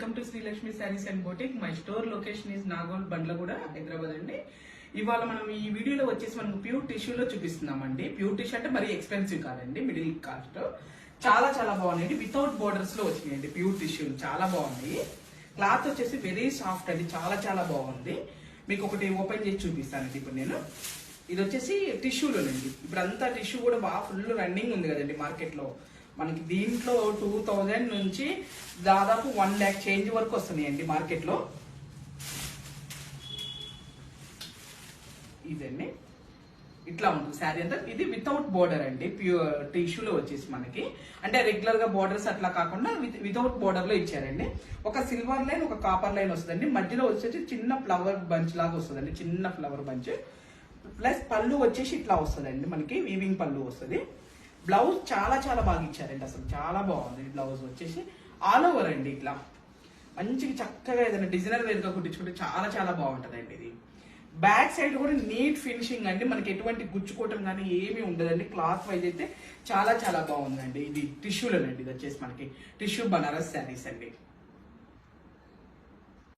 Welcome to Srilakshmi saris and boutique. My store location is Nagole Bandlaguda, Hyderabad అండి. ఇవాళ మనం ఈ వీడియోలో వచ్చేసి మనకు ప్యూర్ టిష్యూలో చూపిస్తున్నామండి. ప్యూర్ టిష్యూ అంటే మరీ ఎక్స్పెన్సివ్ కాదండి, మిడిల్ కాస్ట్. చాలా చాలా బాగున్నాయండి. వితౌట్ బోర్డర్స్ లో వచ్చినాయండి ప్యూర్ టిష్యూలు, చాలా బాగున్నాయి. క్లాత్ వచ్చేసి వెరీ సాఫ్ట్ అండి, చాలా చాలా బాగుంది. మీకు ఒకటి ఓపెన్ చేసి చూపిస్తానండి ఇప్పుడు నేను. ఇది వచ్చేసి టిష్యూలోనండి. ఇప్పుడు అంతా టిష్యూ కూడా బాగా ఫుల్ రన్నింగ్ ఉంది కదండి మార్కెట్ లో. మనకి దీంట్లో 2000 నుంచి దాదాపు 1 lakh చేంజ్ వరకు వస్తున్నాయండి మార్కెట్ లో. ఇదండి ఇట్లా ఉంటుంది శారీ అంతా. ఇది వితౌట్ బోర్డర్ అండి, ప్యూర్ టిష్యూలో వచ్చేసి మనకి అంటే రెగ్యులర్ గా బోర్డర్స్ అట్లా కాకుండా వితౌట్ బోర్డర్ లో ఇచ్చారండి. ఒక సిల్వర్ లైన్, ఒక కాపర్ లైన్ వస్తుందండి. మధ్యలో వచ్చేసి చిన్న ఫ్లవర్ బంచ్ లాగా వస్తుందండి, చిన్న ఫ్లవర్ బంచ్. ప్లస్ పళ్ళు వచ్చేసి ఇట్లా వస్తుందండి, మనకి వీవింగ్ పళ్ళు వస్తుంది. బ్లౌజ్ చాలా చాలా బాగా ఇచ్చారండి, అసలు చాలా బాగుంది. బ్లౌజ్ వచ్చేసి ఆల్ ఓవర్ అండి, ఇట్లా మంచిగా చక్కగా ఏదైనా డిజైనర్ వేరుగా కుట్టించుకుంటే చాలా చాలా బాగుంటదండి. ఇది బ్యాక్ సైడ్ కూడా నీట్ ఫినిషింగ్ అండి, మనకి ఎటువంటి గుచ్చుకోవటం కానీ ఏమీ ఉండదండి. క్లాత్ వైజ్ అయితే చాలా చాలా బాగుందండి. ఇది టిష్యూలోనండి, ఇది వచ్చేసి మనకి టిష్యూ బనారస్ శారీస్ అండి.